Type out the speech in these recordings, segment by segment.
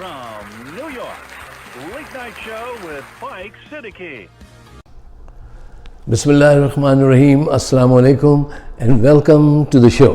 from New York, Late Night Show with Mike Siddiqui. Bismillahirrahmanirrahim. Assalamu alaikum and welcome to the show.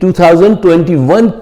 2021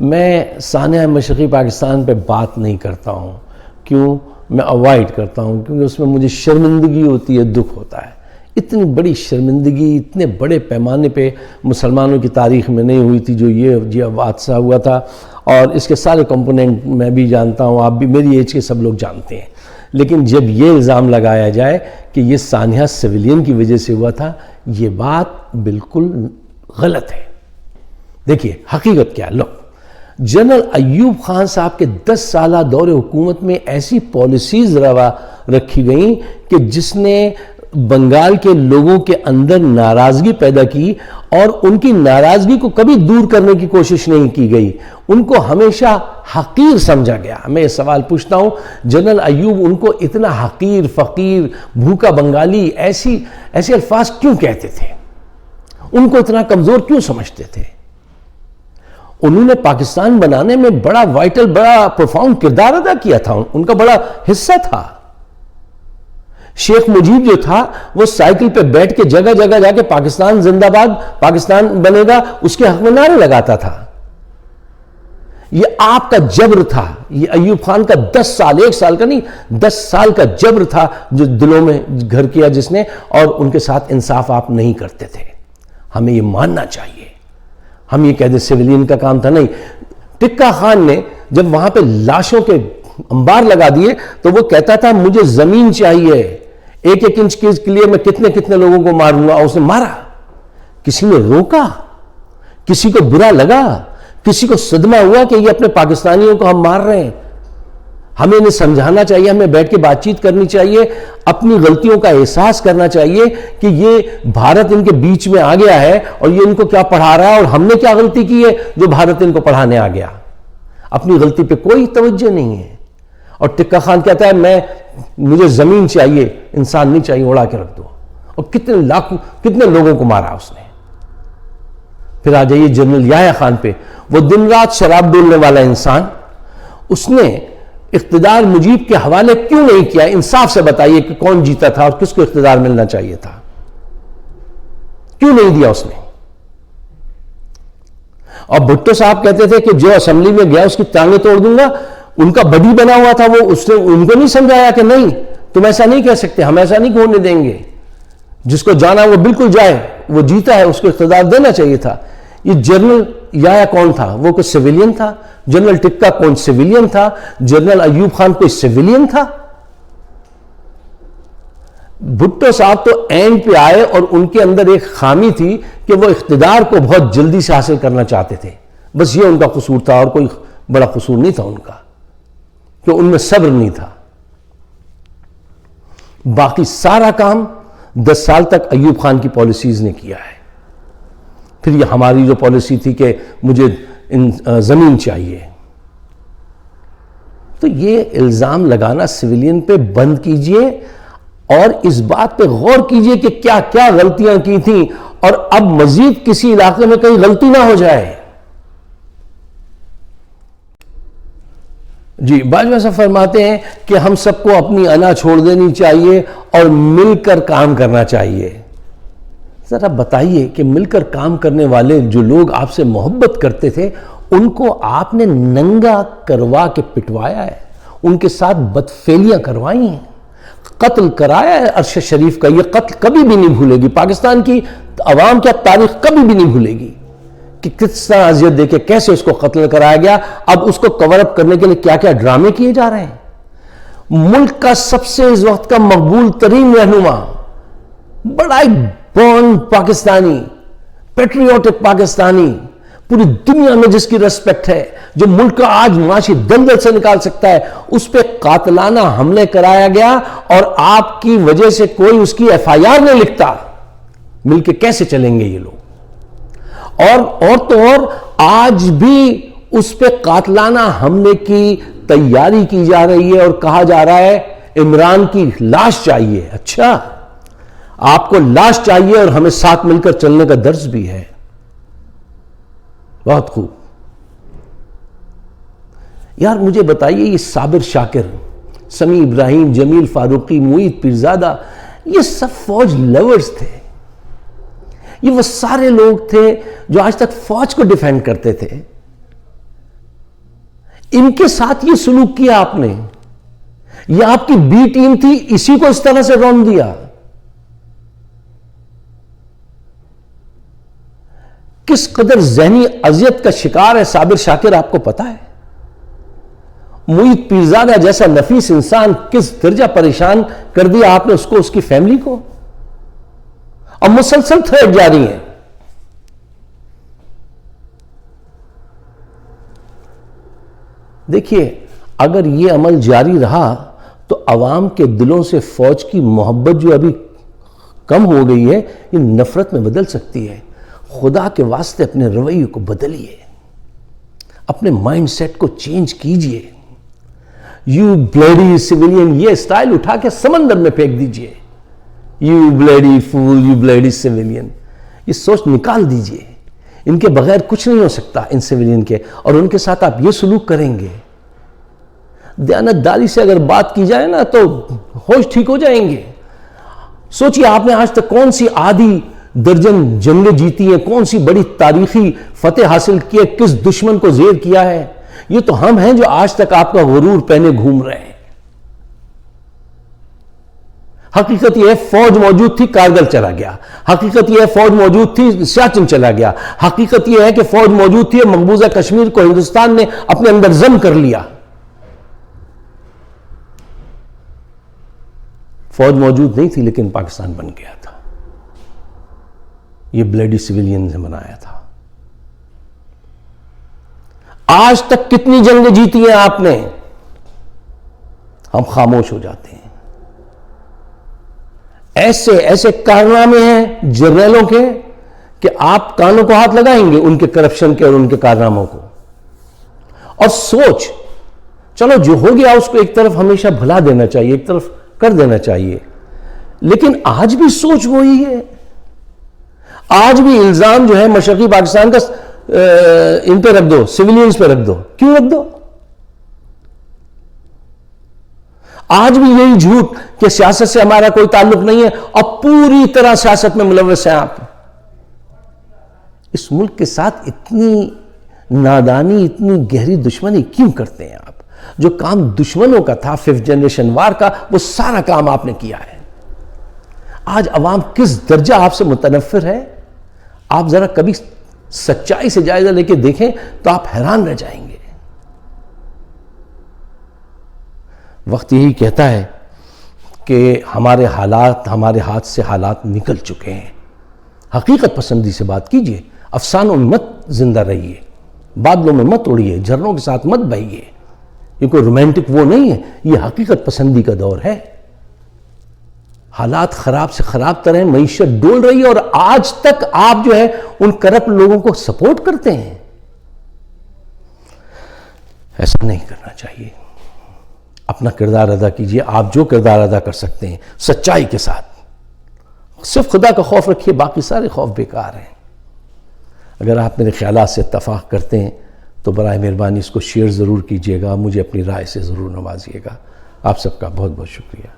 میں سانحہ مشرقی پاکستان پہ بات نہیں کرتا ہوں. کیوں؟ میں اوائڈ کرتا ہوں کیونکہ اس میں مجھے شرمندگی ہوتی ہے, دکھ ہوتا ہے. اتنی بڑی شرمندگی اتنے بڑے پیمانے پہ مسلمانوں کی تاریخ میں نہیں ہوئی تھی جو یہ حادثہ ہوا تھا, اور اس کے سارے کمپوننٹ میں بھی جانتا ہوں, آپ بھی, میری ایج کے سب لوگ جانتے ہیں. لیکن جب یہ الزام لگایا جائے کہ یہ سانحہ سویلین کی وجہ سے ہوا تھا, یہ بات بالکل غلط ہے. دیکھیے حقیقت کیا. لو, جنرل ایوب خان صاحب کے 10 سالہ دور حکومت میں ایسی پالیسیز رکھی گئیں کہ جس نے بنگال کے لوگوں کے اندر ناراضگی پیدا کی, اور ان کی ناراضگی کو کبھی دور کرنے کی کوشش نہیں کی گئی. ان کو ہمیشہ حقیر سمجھا گیا. میں یہ سوال پوچھتا ہوں, جنرل ایوب ان کو اتنا حقیر, فقیر, بھوکا بنگالی ایسے الفاظ کیوں کہتے تھے؟ ان کو اتنا کمزور کیوں سمجھتے تھے؟ انہوں نے پاکستان بنانے میں بڑا وائٹل, بڑا پروفاؤنڈ کردار ادا کیا تھا, ان کا بڑا حصہ تھا. شیخ مجیب جو تھا وہ سائیکل پہ بیٹھ کے جگہ جگہ جا کے پاکستان زندہ باد, پاکستان بنے گا, اس کے حق میں نعرے لگاتا تھا. یہ آپ کا جبر تھا. یہ ایوب خان کا 10 سال, 1 سال کا نہیں, 10 سال کا جبر تھا جو دلوں میں گھر کیا جس نے, اور ان کے ساتھ انصاف آپ نہیں کرتے تھے. ہمیں یہ ماننا چاہیے. ہم یہ کہہ دیں سویلین کا کام تھا, نہیں. ٹکا خان نے جب وہاں پہ لاشوں کے انبار لگا دیے تو وہ کہتا تھا مجھے زمین چاہیے, 1-1 انچ کے لیے میں کتنے لوگوں کو ماروں گا. اس نے مارا. کسی نے روکا؟ کسی کو برا لگا؟ کسی کو صدمہ ہوا کہ یہ اپنے پاکستانیوں کو ہم مار رہے ہیں؟ ہمیں انہیں سمجھانا چاہیے, ہمیں بیٹھ کے بات چیت کرنی چاہیے, اپنی غلطیوں کا احساس کرنا چاہیے کہ یہ بھارت ان کے بیچ میں آ گیا ہے اور یہ ان کو کیا پڑھا رہا ہے, اور ہم نے کیا غلطی کی ہے جو بھارت ان کو پڑھانے آ گیا. اپنی غلطی پہ کوئی توجہ نہیں ہے. اور ٹکا خان کہتا ہے مجھے زمین چاہیے, انسان نہیں چاہیے, اڑا کے رکھ دو. اور کتنے لوگوں کو مارا اس نے. پھر آ جائیے جنرل یحییٰ خان پہ. وہ دن رات شراب ڈولنے والا انسان, اس نے اقتدار مجیب کے حوالے کیوں نہیں کیا؟ انصاف سے بتائیے کہ کون جیتا تھا اور کس کو اقتدار ملنا چاہیے تھا. کیوں نہیں دیا اس نے؟ اور بھٹو صاحب کہتے تھے کہ جو اسمبلی میں گیا اس کی ٹانگیں توڑ دوں گا. ان کا بڈی بنا ہوا تھا وہ, اس نے ان کو نہیں سمجھایا کہ نہیں تم ایسا نہیں کہہ سکتے, ہم ایسا نہیں ہونے دیں گے. جس کو جانا وہ بالکل جائے, وہ جیتا ہے, اس کو اقتدار دینا چاہیے تھا. یہ جنرل یحییٰ کون تھا؟ وہ کوئی سویلین تھا؟ جنرل ٹکا کون سویلین تھا؟ جنرل ایوب خان کوئی سویلین تھا؟ بھٹو صاحب تو اینڈ پہ آئے اور ان کے اندر ایک خامی تھی کہ وہ اقتدار کو بہت جلدی سے حاصل کرنا چاہتے تھے. بس یہ ان کا قصور تھا, اور کوئی بڑا قصور نہیں تھا ان کا, کہ ان میں صبر نہیں تھا. باقی سارا کام 10 سال تک ایوب خان کی پالیسیز نے کیا ہے. پھر یہ ہماری جو پالیسی تھی کہ مجھے زمین چاہیے, تو یہ الزام لگانا سویلین پہ بند کیجئے, اور اس بات پہ غور کیجئے کہ کیا کیا غلطیاں کی تھیں, اور اب مزید کسی علاقے میں کہیں غلطی نہ ہو جائے. جی باجوہ صاحب فرماتے ہیں کہ ہم سب کو اپنی انا چھوڑ دینی چاہیے اور مل کر کام کرنا چاہیے. ذرا بتائیے کہ مل کر کام کرنے والے جو لوگ آپ سے محبت کرتے تھے, ان کو آپ نے ننگا کروا کے پٹوایا ہے, ان کے ساتھ بدفعلیاں کروائی ہیں, قتل کرایا ہے ارشد شریف کا. یہ قتل کبھی بھی نہیں بھولے گی پاکستان کی عوام, کیا تاریخ کبھی بھی نہیں بھولے گی کہ کس طرح اذیت دے کے کیسے اس کو قتل کرایا گیا. اب اس کو کور اپ کرنے کے لیے کیا کیا ڈرامے کیے جا رہے ہیں. ملک کا سب سے اس وقت کا مقبول ترین رہنما, بڑا بورن پاکستانی, پیٹریوٹک پاکستانی, پوری دنیا میں جس کی ریسپیکٹ ہے, جو ملک کا آج معاشی دلدل سے نکال سکتا ہے, اس پہ قاتلانہ حملے کرایا گیا, اور آپ کی وجہ سے کوئی اس کی ایف آئی آر نہیں لکھتا. مل کے کیسے چلیں گے یہ لوگ؟ اور تو اور آج بھی اس پہ قاتلانہ حملے کی تیاری کی جا رہی ہے, اور کہا جا رہا ہے عمران کی لاش چاہیے. اچھا, آپ کو لاش چاہیے اور ہمیں ساتھ مل کر چلنے کا درس بھی ہے. بہت خوب. یار مجھے بتائیے, یہ صابر شاکر, سمیع ابراہیم, جمیل فاروقی, معید پیرزادہ, یہ سب فوج لورز تھے. یہ وہ سارے لوگ تھے جو آج تک فوج کو ڈیفینڈ کرتے تھے. ان کے ساتھ یہ سلوک کیا آپ نے، یہ آپ کی بی ٹیم تھی، اسی کو اس طرح سے رون دیا. کس قدر ذہنی اذیت کا شکار ہے صابر شاکر آپ کو پتا ہے؟ معید پیرزادہ جیسا نفیس انسان کس درجہ پریشان کر دیا آپ نے اس کو، اس کی فیملی کو، اور مسلسل تھریٹ جاری ہیں. دیکھیے اگر یہ عمل جاری رہا تو عوام کے دلوں سے فوج کی محبت جو ابھی کم ہو گئی ہے یہ نفرت میں بدل سکتی ہے. خدا کے واسطے اپنے رویے کو بدلیے، اپنے مائنڈ سیٹ کو چینج کیجئے. یو بلیڈی سویلین یہ سٹائل اٹھا کے سمندر میں پھینک دیجئے. یو بلیڈی فول، یو بلیڈی سویلین، یہ سوچ نکال دیجئے. ان کے بغیر کچھ نہیں ہو سکتا ان سویلین کے، اور ان کے ساتھ آپ یہ سلوک کریں گے. دیانتداری سے اگر بات کی جائے نا تو ہوش ٹھیک ہو جائیں گے. سوچئے آپ نے آج تک کون سی آدھی درجن جنگیں جیتی ہیں، کون سی بڑی تاریخی فتح حاصل کی ہے، کس دشمن کو زیر کیا ہے. یہ تو ہم ہیں جو آج تک آپ کا غرور پہنے گھوم رہے ہیں. حقیقت یہ ہے فوج موجود تھی، کارگل چلا گیا. حقیقت یہ ہے فوج موجود تھی، سیاچن چلا گیا. حقیقت یہ ہے کہ فوج موجود تھی، مقبوضہ کشمیر کو ہندوستان نے اپنے اندر ضم کر لیا. فوج موجود نہیں تھی لیکن پاکستان بن گیا تھا. یہ بلیڈی سویلین نے بنایا تھا. آج تک کتنی جنگیں جیتی ہیں آپ نے؟ ہم خاموش ہو جاتے ہیں. ایسے کارنامے ہیں جرنیلوں کے کہ آپ کانوں کو ہاتھ لگائیں گے ان کے کرپشن کے اور ان کے کارناموں کو. اور سوچ چلو جو ہو گیا اس کو ایک طرف ہمیشہ بھلا دینا چاہیے، ایک طرف کر دینا چاہیے، لیکن آج بھی سوچ وہی ہے. آج بھی الزام جو ہے مشرقی پاکستان کا ان پہ رکھ دو، سویلینز پہ رکھ دو. کیوں رکھ دو؟ آج بھی یہی جھوٹ کہ سیاست سے ہمارا کوئی تعلق نہیں ہے، اور پوری طرح سیاست میں ملوث ہیں آپ. اس ملک کے ساتھ اتنی نادانی، اتنی گہری دشمنی کیوں کرتے ہیں آپ؟ جو کام دشمنوں کا تھا، 5th جنریشن وار کا، وہ سارا کام آپ نے کیا ہے. آج عوام کس درجہ آپ سے متنفر ہے، آپ ذرا کبھی سچائی سے جائزہ لے کے دیکھیں تو آپ حیران رہ جائیں گے. وقت یہی کہتا ہے کہ ہمارے حالات، ہمارے ہاتھ سے حالات نکل چکے ہیں. حقیقت پسندی سے بات کیجئے، افسانوں میں مت زندہ رہیے، بادلوں میں مت اڑیے، جھرنوں کے ساتھ مت بہیے. یہ کوئی رومانٹک وہ نہیں ہے، یہ حقیقت پسندی کا دور ہے. حالات خراب سے خراب تر ہیں، معیشت ڈول رہی ہے، اور آج تک آپ جو ہے ان کرپٹ لوگوں کو سپورٹ کرتے ہیں. ایسا نہیں کرنا چاہیے. اپنا کردار ادا کیجئے، آپ جو کردار ادا کر سکتے ہیں سچائی کے ساتھ. صرف خدا کا خوف رکھیے، باقی سارے خوف بیکار ہیں. اگر آپ میرے خیالات سے اتفاق کرتے ہیں تو برائے مہربانی اس کو شیئر ضرور کیجئے گا، مجھے اپنی رائے سے ضرور نوازیے گا. آپ سب کا بہت بہت شکریہ.